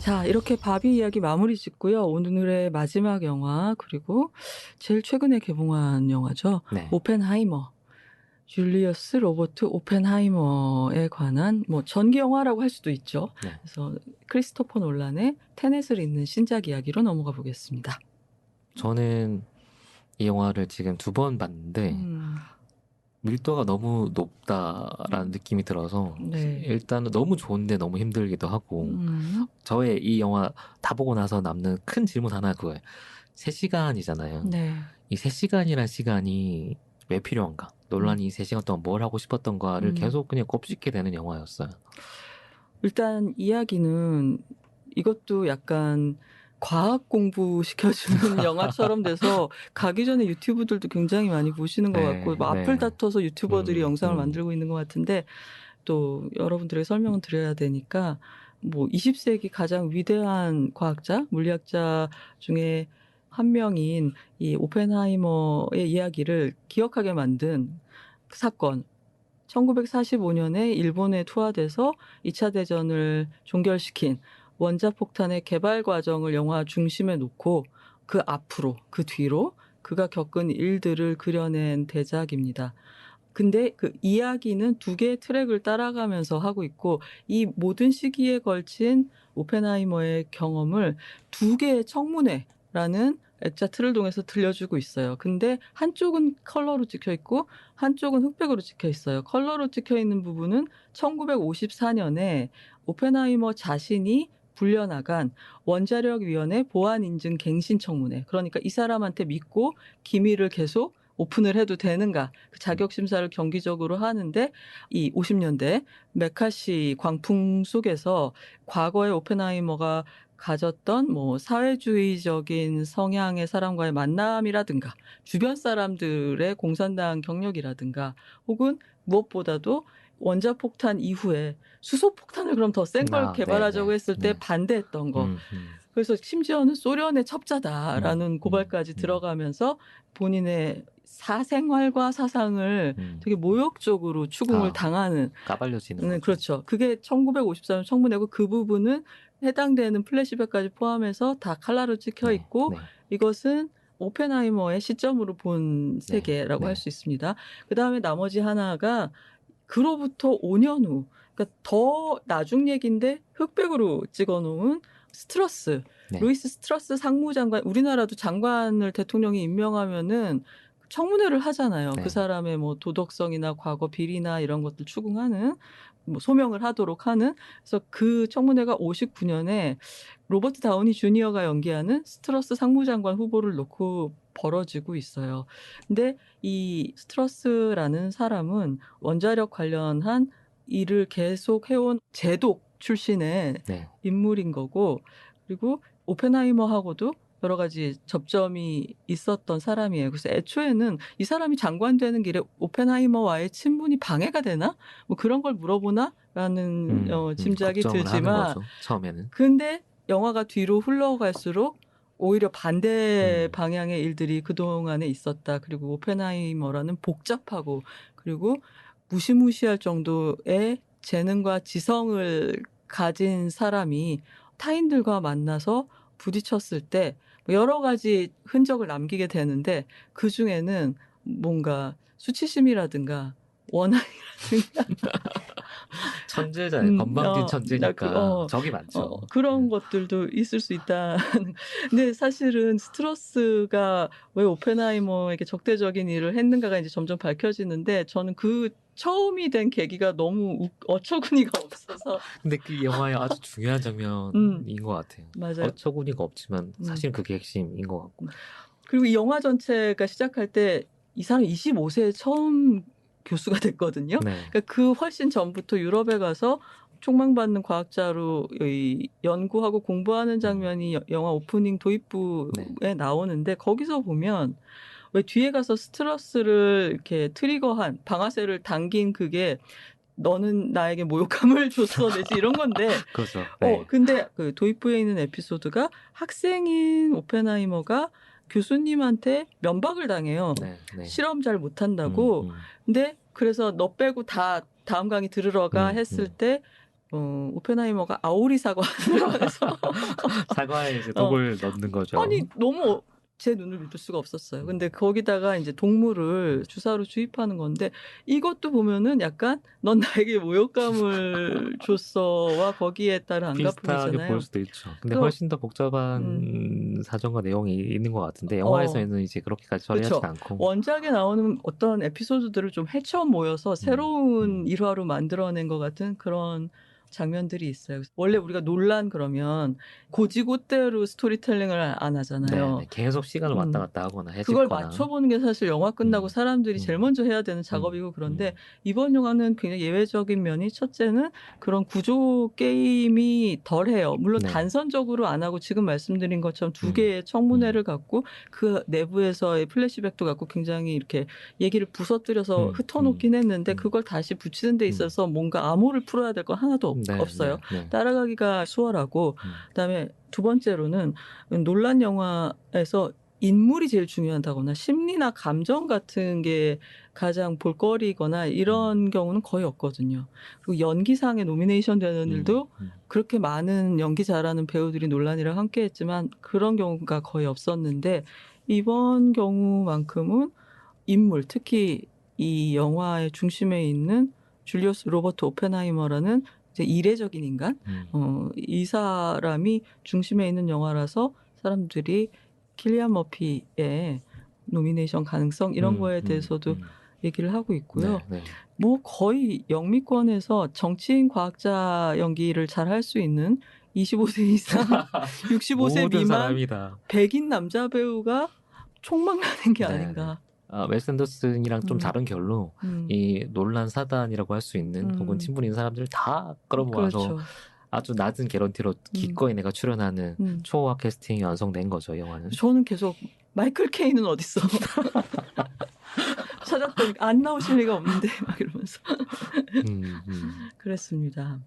자, 이렇게 바비 이야기 마무리 짓고요. 오늘의 마지막 영화, 그리고 제일 최근에 개봉한 영화죠. 네. 오펜하이머. 줄리어스 로버트 오펜하이머에 관한 뭐 전기 영화라고 할 수도 있죠. 네. 그래서 크리스토퍼 놀란의 테넷을 잇는 신작 이야기로 넘어가 보겠습니다. 저는 이 영화를 지금 2번 봤는데 밀도가 너무 높다라는 느낌이 들어서 네. 일단은 너무 좋은데 너무 힘들기도 하고 저의 이 영화 다 보고 나서 남는 큰 질문 하나 그거예요. 3시간이잖아요. 네. 이 3시간이란 시간이 왜 필요한가? 논란이 이 3시간 동안 뭘 하고 싶었던가를 계속 그냥 곱씹게 되는 영화였어요. 일단 이야기는 이것도 약간 과학 공부 시켜주는 영화처럼 돼서 가기 전에 유튜브들도 굉장히 많이 보시는 것 같고 뭐 앞을 다퉈서 유튜버들이 영상을 만들고 있는 것 같은데 또 여러분들에게 설명을 드려야 되니까 뭐 20세기 가장 위대한 과학자, 물리학자 중에 한 명인 이 오펜하이머의 이야기를 기억하게 만든 사건. 1945년에 일본에 투하돼서 2차 대전을 종결시킨 원자폭탄의 개발 과정을 영화 중심에 놓고 그 앞으로, 그 뒤로 그가 겪은 일들을 그려낸 대작입니다. 근데 그 이야기는 2개의 트랙을 따라가면서 하고 있고 이 모든 시기에 걸친 오펜하이머의 경험을 2개의 청문회라는 액자 틀을 통해서 들려주고 있어요. 근데 한쪽은 컬러로 찍혀 있고 한쪽은 흑백으로 찍혀 있어요. 컬러로 찍혀 있는 부분은 1954년에 오펜하이머 자신이 불려나간 원자력위원회 보안인증 갱신 청문회. 그러니까 이 사람한테 믿고 기밀을 계속 오픈을 해도 되는가 그 자격 심사를 경기적으로 하는데 이 50년대 메카시 광풍 속에서 과거의 오펜하이머가 가졌던 뭐 사회주의적인 성향의 사람과의 만남이라든가 주변 사람들의 공산당 경력이라든가 혹은 무엇보다도 원자폭탄 이후에 수소폭탄을 그럼 더 센 걸 개발하자고 했을 때 반대했던 거. 그래서 심지어는 소련의 첩자다라는 고발까지 들어가면서 본인의 사생활과 사상을 되게 모욕적으로 추궁을 당하는. 까발려지는 거죠. 그렇죠. 그게 1954년 청문회고 그 부분은 해당되는 플래시백까지 포함해서 다 칼라로 찍혀 있고 이것은 오펜하이머의 시점으로 본 세계라고 할 수 있습니다. 그다음에 나머지 하나가 그로부터 5년 후, 그러니까 더 나중 얘기인데 흑백으로 찍어놓은 스트러스, 루이스 스트러스 상무장관, 우리나라도 장관을 대통령이 임명하면은 청문회를 하잖아요. 그 사람의 뭐 도덕성이나 과거 비리나 이런 것들 추궁하는, 뭐 소명을 하도록 하는. 그래서 그 청문회가 59년에 로버트 다우니 주니어가 연기하는 스트러스 상무장관 후보를 놓고 벌어지고 있어요. 근데 이 스트러스라는 사람은 원자력 관련한 일을 계속 해온 제독 출신의 인물인 거고, 그리고 오펜하이머하고도 여러 가지 접점이 있었던 사람이에요. 그래서 애초에는 이 사람이 장관 되는 길에 오펜하이머와의 친분이 방해가 되나? 뭐 그런 걸 물어보나? 라는 짐작이 들지만 하는 거죠, 처음에는. 근데 영화가 뒤로 흘러갈수록 오히려 반대 방향의 일들이 그동안에 있었다. 그리고 오펜하이머라는 복잡하고 그리고 무시무시할 정도의 재능과 지성을 가진 사람이 타인들과 만나서 부딪혔을 때 여러 가지 흔적을 남기게 되는데 그중에는 뭔가 수치심이라든가 원한이라든가 천재잖아요. 건방진 천재니까 적이 많죠. 그런 것들도 있을 수 있다. 근데 사실은 스트러스가 왜 오펜하이머에게 적대적인 일을 했는가가 이제 점점 밝혀지는데 저는 그 처음이 된 계기가 너무 어처구니가 없어서. 근데 그 영화의 아주 중요한 장면인 것 같아요. 맞아요. 어처구니가 없지만 사실 그게 핵심인 것 같고. 그리고 이 영화 전체가 시작할 때 이 사람이 25세에 처음 교수가 됐거든요. 그러니까 그 훨씬 전부터 유럽에 가서 촉망받는 과학자로 연구하고 공부하는 장면이 영화 오프닝 도입부에 나오는데 거기서 보면 왜 뒤에 가서 스트러스를 이렇게 트리거한 방아쇠를 당긴 그게 너는 나에게 모욕감을 줬어 내지 이런 건데 그렇죠. 근데 그 도입부에 있는 에피소드가 학생인 오펜하이머가 교수님한테 면박을 당해요. 실험 잘 못한다고. 근데 그래서 너 빼고 다 다음 강의 들으러 가 했을 때 오펜하이머가 아오리 사과를 해서 사과에 이제 독을 넣는 거죠. 아니 너무 제 눈을 믿을 수가 없었어요. 근데 거기다가 이제 동물을 주사로 주입하는 건데 이것도 보면은 약간 넌 나에게 모욕감을 줬어와 거기에 따른 비슷하게 안가품이잖아요. 보일 수도 있죠. 근데 훨씬 더 복잡한 사정과 내용이 있는 것 같은데 영화에서는 이제 그렇게까지 처리하지 그렇죠. 않고 원작에 나오는 어떤 에피소드들을 좀 헤쳐 모여서 새로운 일화로 만들어낸 것 같은 그런 장면들이 있어요. 원래 우리가 논란 그러면 고지고대로 스토리텔링을 안 하잖아요. 네, 계속 시간을 왔다 갔다 하거나 그걸 해집거나 맞춰보는 게 사실 영화 끝나고 사람들이 제일 먼저 해야 되는 작업이고 그런데 이번 영화는 굉장히 예외적인 면이 첫째는 그런 구조 게임이 덜해요. 물론 네. 단선적으로 안 하고 지금 말씀드린 것처럼 두 개의 청문회를 갖고 그 내부에서의 플래시백도 갖고 굉장히 이렇게 얘기를 부서뜨려서 흩어놓긴 했는데 그걸 다시 붙이는 데 있어서 뭔가 암호를 풀어야 될 건 하나도 없어요. 따라가기가 수월하고 그다음에 두 번째로는 논란 영화에서 인물이 제일 중요하다거나 심리나 감정 같은 게 가장 볼거리거나 이런 경우는 거의 없거든요. 그리고 연기상에 노미네이션 되는 일도 그렇게 많은 연기 잘하는 배우들이 논란이랑 함께 했지만 그런 경우가 거의 없었는데 이번 경우만큼은 인물, 특히 이 영화의 중심에 있는 줄리우스 로버트 오펜하이머라는 이제 이례적인 인간, 이 사람이 중심에 있는 영화라서 사람들이 킬리안 머피의 노미네이션 가능성 이런 거에 대해서도 얘기를 하고 있고요. 뭐 거의 영미권에서 정치인 과학자 연기를 잘 할 수 있는 25세 이상, 65세 미만 사람이다. 백인 남자 배우가 총망라는 게 아닌가. 웨스 앤더슨이랑 좀 다른 결로 이 논란 사단이라고 할 수 있는 혹은 친분인 사람들을 다 끌어모아서 그렇죠. 아주 낮은 개런티로 기꺼이 내가 출연하는 초호화 캐스팅이 완성된 거죠, 영화는. 저는 계속 마이클 케인은 어딨어? 찾았더니 안 나오실 리가 없는데 막 이러면서 그랬습니다.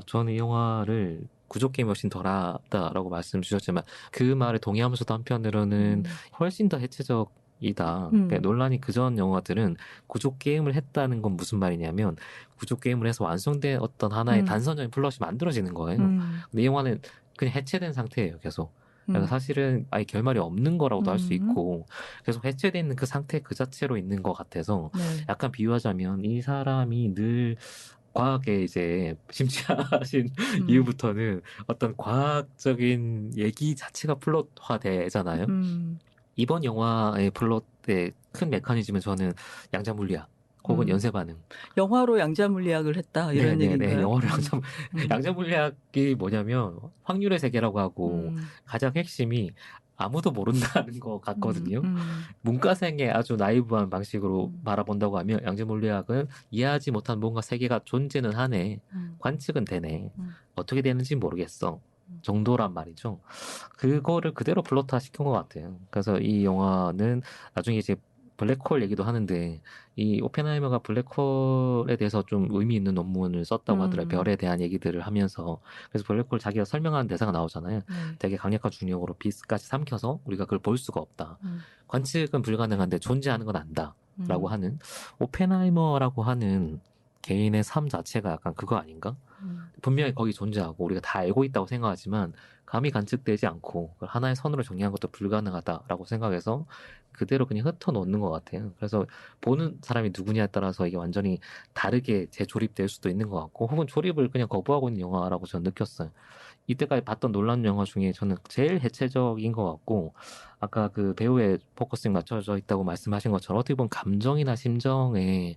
저는 이 영화를 구조 게임이 훨씬 덜하다라고 말씀 주셨지만 그 말에 동의하면서도 한편으로는 훨씬 더 해체적이다. 그러니까 논란이 그전 영화들은 구조 게임을 했다는 건 무슨 말이냐면 구조 게임을 해서 완성된 어떤 하나의 단선적인 플롯이 만들어지는 거예요. 근데 이 영화는 그냥 해체된 상태예요, 계속. 그래서 사실은 아예 결말이 없는 거라고도 할 수 있고 계속 해체되어 있는 그 상태 그 자체로 있는 것 같아서 약간 비유하자면 이 사람이 늘 과학에 이제 심취하신 이후부터는 어떤 과학적인 얘기 자체가 플롯화되잖아요. 이번 영화의 플롯의 큰 메커니즘은 저는 양자물리학 혹은 연쇄반응. 영화로 양자물리학을 했다 이런 얘기인가요? 영화로 양자물리학이 뭐냐면 확률의 세계라고 하고 가장 핵심이 아무도 모른다는 것 같거든요. 문과생의 아주 나이브한 방식으로 바라본다고 하면 양자물리학은 이해하지 못한 뭔가 세계가 존재는 하네. 관측은 되네. 어떻게 되는지 모르겠어. 정도란 말이죠. 그거를 그대로 플롯화 시킨 것 같아요. 그래서 이 영화는 나중에 이제 블랙홀 얘기도 하는데 이 오펜하이머가 블랙홀에 대해서 좀 의미 있는 논문을 썼다고 하더라고요. 별에 대한 얘기들을 하면서. 그래서 블랙홀 자기가 설명하는 대사가 나오잖아요. 되게 강력한 중력으로 빛까지 삼켜서 우리가 그걸 볼 수가 없다. 관측은 불가능한데 존재하는 건 안다. 라고 하는 오펜하이머라고 하는 개인의 삶 자체가 약간 그거 아닌가? 분명히 거기 존재하고 우리가 다 알고 있다고 생각하지만 감이 관측되지 않고 그걸 하나의 선으로 정리한 것도 불가능하다라고 생각해서 그대로 그냥 흩어놓는 것 같아요. 그래서 보는 사람이 누구냐에 따라서 이게 완전히 다르게 재조립될 수도 있는 것 같고 혹은 조립을 그냥 거부하고 있는 영화라고 저는 느꼈어요. 이때까지 봤던 논란 영화 중에 저는 제일 해체적인 것 같고 아까 그 배우의 포커싱 맞춰져 있다고 말씀하신 것처럼 어떻게 보면 감정이나 심정의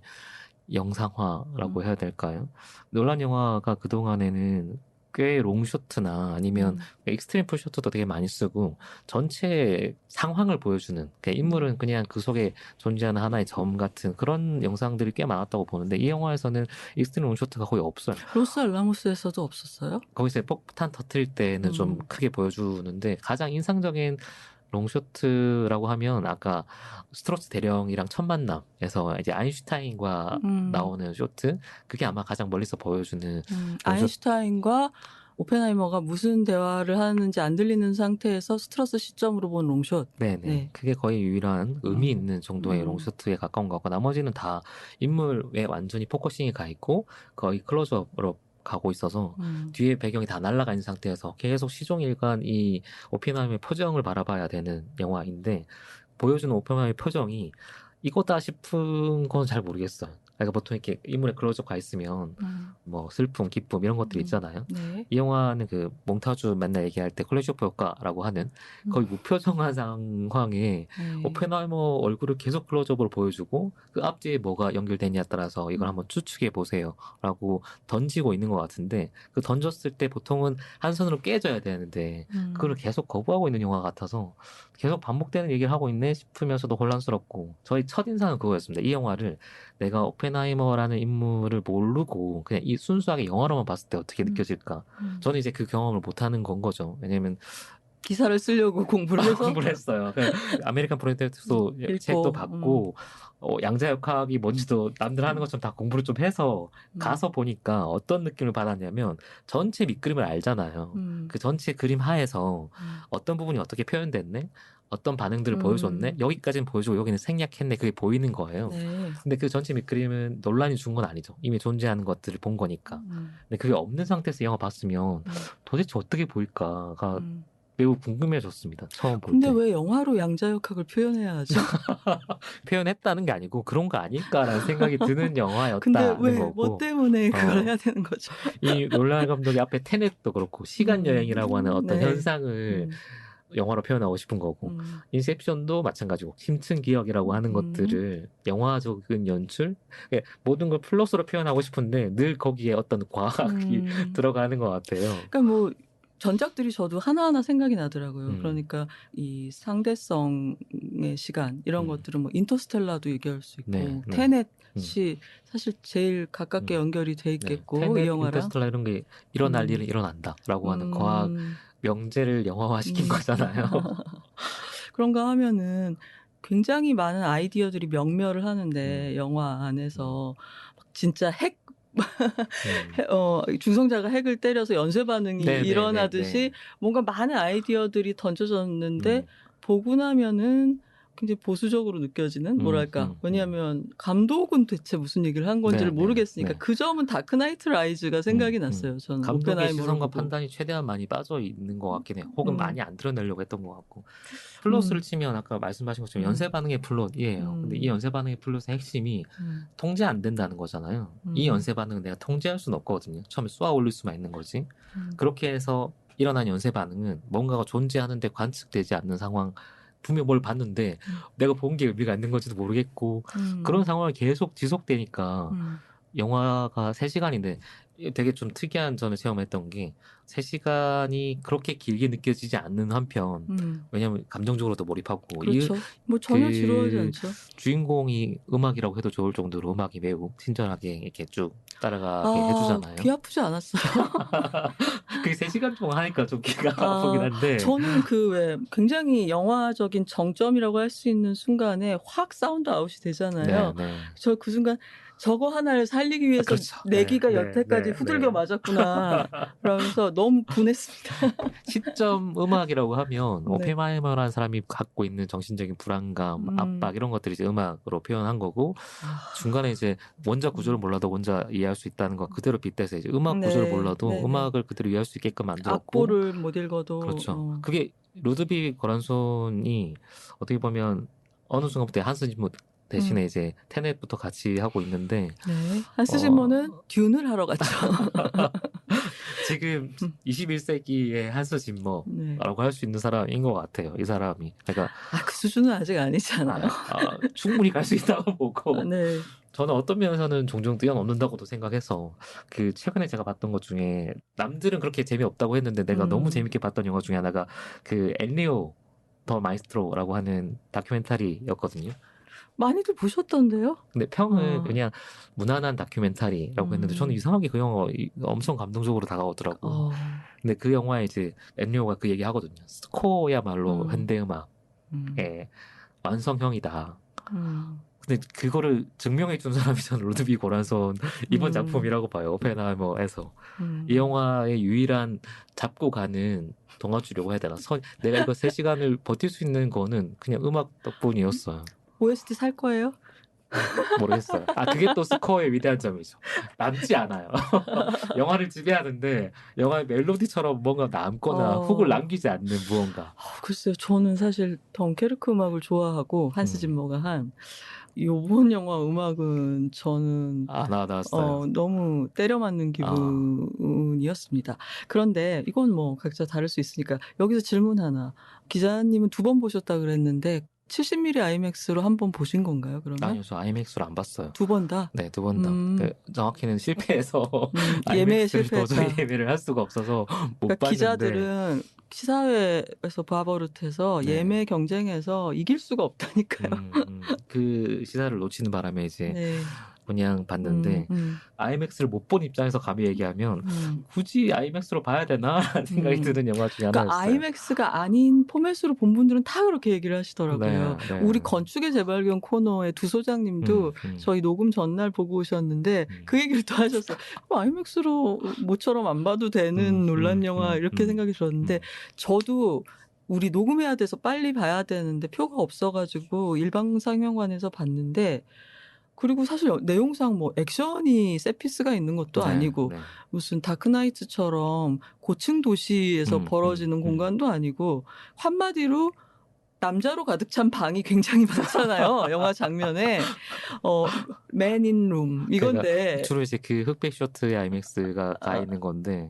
영상화라고 해야 될까요? 논란 영화가 그동안에는 꽤 롱쇼트나 아니면 익스트림 풀쇼트도 되게 많이 쓰고 전체 상황을 보여주는 인물은 그냥 그 속에 존재하는 하나의 점 같은 그런 영상들이 꽤 많았다고 보는데 이 영화에서는 익스트림 롱쇼트가 거의 없어요. 로스 알라모스에서도 없었어요? 거기서 폭탄 터트릴 때는 좀 크게 보여주는데 가장 인상적인 롱쇼트라고 하면 아까 스트로스 대령이랑 첫 만남에서 이제 아인슈타인과 나오는 쇼트 그게 아마 가장 멀리서 보여주는 아인슈타인과 오펜하이머가 무슨 대화를 하는지 안 들리는 상태에서 스트러스 시점으로 본 롱숏. 네네. 그게 거의 유일한 의미 있는 정도의 롱쇼트에 가까운 것 같고 나머지는 다 인물에 완전히 포커싱이 가 있고 거의 클로즈업으로 가고 있어서 뒤에 배경이 다 날아가 있는 상태에서 계속 시종일관 이 오펜하이머의 표정을 바라봐야 되는 영화인데 보여주는 오펜하이머의 표정이 이거다 싶은 건 잘 모르겠어요. 그러니까 보통 이렇게 인물의 클로즈업 가 있으면 뭐 슬픔, 기쁨 이런 것들이 있잖아요. 네. 이 영화는 그 몽타주 맨날 얘기할 때 클래시오프 효과라고 하는 거의 무표정한 상황에 오펜하이머 얼굴을 계속 클로즈업으로 보여주고 그 앞뒤에 뭐가 연결되냐에 따라서 이걸 한번 추측해 보세요라고 던지고 있는 것 같은데 그 던졌을 때 보통은 한 손으로 깨져야 되는데 그걸 계속 거부하고 있는 영화 같아서 계속 반복되는 얘기를 하고 있네 싶으면서도 혼란스럽고 저희 첫인상은 그거였습니다. 이 영화를 내가 오펜하이머라는 인물을 모르고 그냥 이 순수하게 영화로만 봤을 때 어떻게 느껴질까? 저는 이제 그 경험을 못하는 건 거죠. 왜냐면 기사를 쓰려고 공부를 해서 공부를 했어요. 아메리칸 프로젝트도 책도 받고 양자역학이 뭔지도 남들 하는 것처럼 다 공부를 좀 해서 가서 보니까 어떤 느낌을 받았냐면 전체 밑그림을 알잖아요. 그 전체 그림 하에서 어떤 부분이 어떻게 표현됐네? 어떤 반응들을 보여줬네? 여기까지는 보여주고 여기는 생략했네? 그게 보이는 거예요. 네. 근데 그 전체 밑그림은 논란이 준 건 아니죠. 이미 존재하는 것들을 본 거니까. 근데 그게 없는 상태에서 영화 봤으면 도대체 어떻게 보일까가 매우 궁금해졌습니다. 처음 볼 근데 때. 왜 영화로 양자역학을 표현해야 하죠? 표현했다는 게 아니고 그런 거 아닐까라는 생각이 드는 근데 영화였다는 왜, 거고. 뭐 때문에 그걸 해야 되는 거죠? 이 놀란 감독이 앞에 테넷도 그렇고 시간 여행이라고 하는 어떤 네. 현상을 영화로 표현하고 싶은 거고 인셉션도 마찬가지고 힘튼 기억이라고 하는 것들을 영화적인 연출 모든 걸 플러스로 표현하고 싶은데 늘 거기에 어떤 과학이 들어가는 것 같아요. 그러니까 뭐 전작들이 저도 하나하나 생각이 나더라고요. 그러니까 이 상대성의 시간 이런 것들은 뭐 인터스텔라도 얘기할 수 있고 네, 네. 테넷이 사실 제일 가깝게 연결이 돼 있겠고 테넷, 이 영화랑 인터스텔라 이런 게 일어날 일은 일어난다라고 하는 과학 명제를 영화화시킨 거잖아요. 그런가 하면은 굉장히 많은 아이디어들이 명멸을 하는데 영화 안에서 진짜 핵 중성자가 핵을 때려서 연쇄 반응이 일어나듯이 뭔가 많은 아이디어들이 던져졌는데 보고 나면은 굉장히 보수적으로 느껴지는 뭐랄까 왜냐하면 감독은 대체 무슨 얘기를 한 건지를 모르겠으니까 그 점은 다크 나이트 라이즈가 생각이 났어요. 저는 감독의 시선과 보고. 판단이 최대한 많이 빠져 있는 것 같긴 해요. 혹은 많이 안 드러내려고 했던 것 같고 플롯을 치면 아까 말씀하신 것처럼 연쇄 반응의 플롯이에요. 근데 이 연쇄 반응의 플롯의 핵심이 통제 안 된다는 거잖아요. 이 연쇄 반응은 내가 통제할 수는 없거든요. 처음에 쏘아 올릴 수만 있는 거지. 그렇게 해서 일어난 연쇄 반응은 뭔가가 존재하는데 관측되지 않는 상황 분명 뭘 봤는데 내가 본 게 의미가 있는 건지도 모르겠고 그런 상황이 계속 지속되니까 영화가 3시간인데 되게 좀 특이한 저는 체험했던 게 3시간이 그렇게 길게 느껴지지 않는 한편 왜냐하면 감정적으로도 몰입하고 그렇죠. 뭐 전혀 지루하지 않죠. 주인공이 음악이라고 해도 좋을 정도로 음악이 매우 친절하게 이렇게 쭉 따라가게 해주잖아요. 귀 아프지 않았어요. 그게 3시간 동안 하니까 좀 귀가 아프긴 한데 저는 그 왜 굉장히 영화적인 정점이라고 할 수 있는 순간에 확 사운드 아웃이 되잖아요. 저 그 순간 저거 하나를 살리기 위해서 내 귀가 여태까지 후들겨 맞았구나. 그러면서 너무 분했습니다. 시점 음악이라고 하면 오펜하이머라는 사람이 갖고 있는 정신적인 불안감, 압박 이런 것들이 이제 음악으로 표현한 거고 중간에 이제 원작 구조를 몰라도 원작 이해할 수 있다는 거 그대로 빗대서 이제 음악 구조를 몰라도 음악을 그대로 이해할 수 있게끔 만들었고 악보를 못 읽어도 그렇죠. 그게 루드비 고란손이 어떻게 보면 어느 순간부터 한스 짐머 대신에 이제 테넷부터 같이 하고 있는데 한스 짐머는 듄을 하러 갔죠. 지금 21세기의 한스 짐머라고 할 수 있는 사람인 것 같아요. 이 사람이. 그러니까 그 수준은 아직 아니잖아요. 충분히 갈 수 있다고 보고 저는 어떤 면에서는 종종 뛰어넘는다고도 생각해서 그 최근에 제가 봤던 것 중에 남들은 그렇게 재미없다고 했는데 내가 너무 재밌게 봤던 영화 중에 하나가 그 엔리오 더 마이스트로라고 하는 다큐멘터리였거든요. 많이들 보셨던데요? 근데 평은 그냥 무난한 다큐멘터리라고 했는데 저는 이상하게 그 영화 엄청 감동적으로 다가오더라고요. 근데 그 영화에 이제 엔리오가 그 얘기 하거든요. 스코어야말로 현대음악의 완성형이다. 근데 그거를 증명해 준 사람이 저는 루드비 고란손 이번 작품이라고 봐요. 오펜하이머에서. 이 영화의 유일한 잡고 가는 동화주려고 해야 되나. 내가 이거 3시간을 버틸 수 있는 거는 그냥 음악 덕분이었어요. OST 살 거예요? 모르겠어요. 그게 또 스코어의 위대한 점이죠. 남지 않아요. 영화를 지배하는데 영화의 멜로디처럼 뭔가 남거나 훅을 남기지 않는 무언가. 글쎄요. 저는 사실 덩케르크 음악을 좋아하고 한스 짐머가 한 요번 영화 음악은 저는 나왔어요. 너무 때려 맞는 기분이었습니다. 그런데 이건 뭐 각자 다를 수 있으니까 여기서 질문 하나. 기자님은 2번 보셨다 그랬는데 70mm IMAX로 한 번 보신 건가요, 그러면? 아니요, 저 아이맥스로 안 봤어요. 2번 다? 네, 2번 다. 네, 정확히는 실패해서 예매에 아이맥스를 도저히 실패했다. 예매를 할 수가 없어서 못 그러니까 봤는데. 기자들은 시사회에서 바버릇해서 네. 예매 경쟁에서 이길 수가 없다니까요. 그 시사를 놓치는 바람에 이제 네. 그냥 봤는데 아이맥스를 못 본 입장에서 감히 얘기하면 굳이 아이맥스로 봐야 되나 라는 생각이 드는 영화 중에 하나였어요. 그러니까 아이맥스가 아닌 포맷으로 본 분들은 다 그렇게 얘기를 하시더라고요. 네, 네. 우리 건축의 재발견 코너의 두 소장님도 저희 녹음 전날 보고 오셨는데 그 얘기를 또 하셨어요. 아이맥스로 모처럼 안 봐도 되는 논란 영화 이렇게 생각이 들었는데 저도 우리 녹음해야 돼서 빨리 봐야 되는데 표가 없어가지고 일반 상영관에서 봤는데 그리고 사실 내용상 뭐 액션이 셋피스가 있는 것도 아니고 무슨 다크나이트처럼 고층 도시에서 벌어지는 공간도 아니고 한마디로 남자로 가득 찬 방이 굉장히 많잖아요. 영화 장면에 Man in Room 이건데 그러니까 주로 이제 그 흑백 쇼트의 아이맥스가 가 있는 건데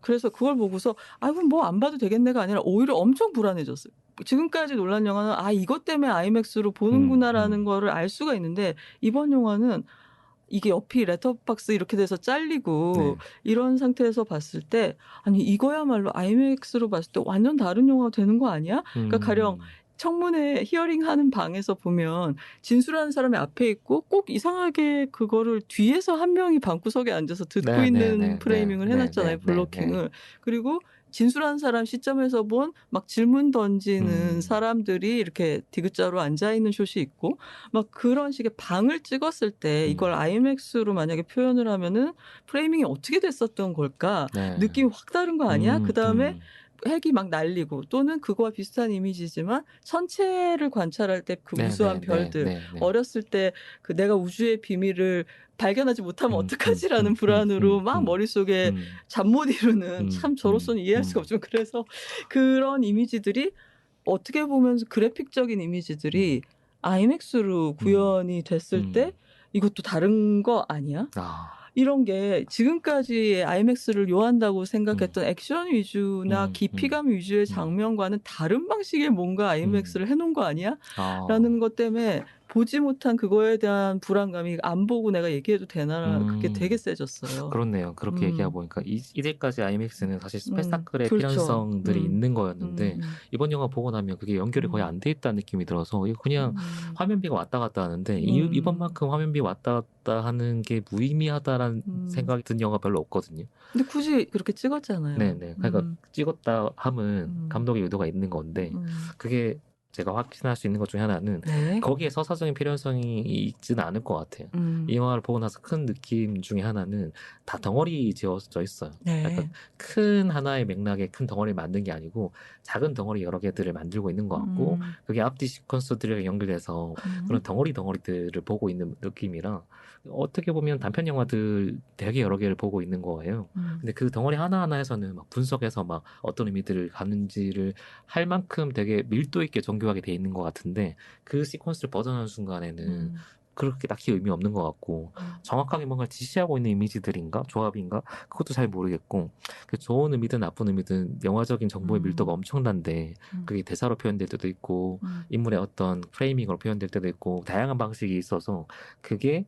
그래서 그걸 보고서 그럼 뭐 안 봐도 되겠네가 아니라 오히려 엄청 불안해졌어요. 지금까지 논란 영화는 이것 때문에 아이맥스로 보는구나라는 거를 알 수가 있는데 이번 영화는 이게 옆이 렛터박스 이렇게 돼서 잘리고 이런 상태에서 봤을 때 아니 이거야말로 아이맥스로 봤을 때 완전 다른 영화가 되는 거 아니야? 그러니까 가령 청문회 히어링하는 방에서 보면 진술하는 사람이 앞에 있고 꼭 이상하게 그거를 뒤에서 한 명이 방구석에 앉아서 듣고 있는 프레이밍을 해놨잖아요. 블로킹을. 그리고 진술하는 사람 시점에서 본 막 질문 던지는 사람들이 이렇게 디귿자로 앉아있는 숏이 있고 막 그런 식의 방을 찍었을 때 이걸 아이맥스로 만약에 표현을 하면은 프레이밍이 어떻게 됐었던 걸까? 느낌이 확 다른 거 아니야? 그 다음에 핵이 막 날리고 또는 그거와 비슷한 이미지지만 천체를 관찰할 때 그 무수한 별들 어렸을 때 그 내가 우주의 비밀을 발견하지 못하면 어떡하지라는 불안으로 막 머릿속에 잠 못 이루는 참 저로서는 이해할 수가 없지만 그래서 그런 이미지들이 어떻게 보면 그래픽적인 이미지들이 아이맥스로 구현이 됐을 때 이것도 다른 거 아니야? 이런 게 지금까지 아이맥스를 요한다고 생각했던 액션 위주나 깊이감 위주의 장면과는 다른 방식의 뭔가 아이맥스를 해놓은 거 아니야? 라는 것 때문에 보지 못한 그거에 대한 불안감이 안 보고 내가 얘기해도 되나 그게 되게 세졌어요. 그렇네요. 그렇게 얘기하고 보니까 이제까지 아이맥스는 사실 스펙타클의 필연성들이 있는 거였는데 이번 영화 보고 나면 그게 연결이 거의 안 돼 있다는 느낌이 들어서 이거 그냥 화면비가 왔다 갔다 하는데 이번만큼 화면비 왔다 갔다 하는 게 무의미하다라는 생각이 든 영화 별로 없거든요. 근데 굳이 그렇게 찍었잖아요. 네네. 그러니까 찍었다 함은 감독의 의도가 있는 건데 그게 제가 확신할 수 있는 것 중에 하나는 거기에 서사적인 필요성이 있지는 않을 것 같아요. 이 영화를 보고 나서 큰 느낌 중에 하나는 다 덩어리 지어져 있어요. 약간 큰 하나의 맥락에 큰 덩어리를 만든 게 아니고 작은 덩어리 여러 개들을 만들고 있는 것 같고 그게 앞뒤 시퀀스들이 연결돼서 그런 덩어리들을 보고 있는 느낌이라 어떻게 보면 단편 영화들 되게 여러 개를 보고 있는 거예요. 근데 그 덩어리 하나하나에서는 막 분석해서 막 어떤 의미들을 가는지를 할 만큼 되게 밀도 있게 정교하게 돼 있는 것 같은데 그 시퀀스를 벗어나는 순간에는 그렇게 딱히 의미 없는 것 같고 정확하게 뭔가 지시하고 있는 이미지들인가 조합인가 그것도 잘 모르겠고 좋은 의미든 나쁜 의미든 영화적인 정보의 밀도가 엄청난데 그게 대사로 표현될 때도 있고 인물의 어떤 프레이밍으로 표현될 때도 있고 다양한 방식이 있어서 그게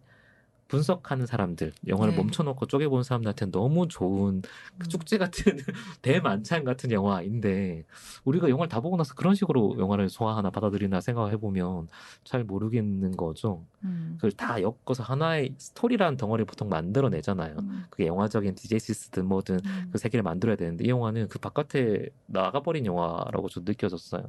분석하는 사람들, 영화를 멈춰놓고 쪼개보는 사람들한테 너무 좋은 그 축제 같은 대만찬 같은 영화인데 우리가 영화를 다 보고 나서 그런 식으로 영화를 소화하나 받아들이나 생각해보면 잘 모르겠는 거죠. 그걸 다 엮어서 하나의 스토리라는 덩어리를 보통 만들어내잖아요. 그게 영화적인 디제시스든 뭐든 그 세계를 만들어야 되는데 이 영화는 그 바깥에 나가버린 영화라고 좀 느껴졌어요.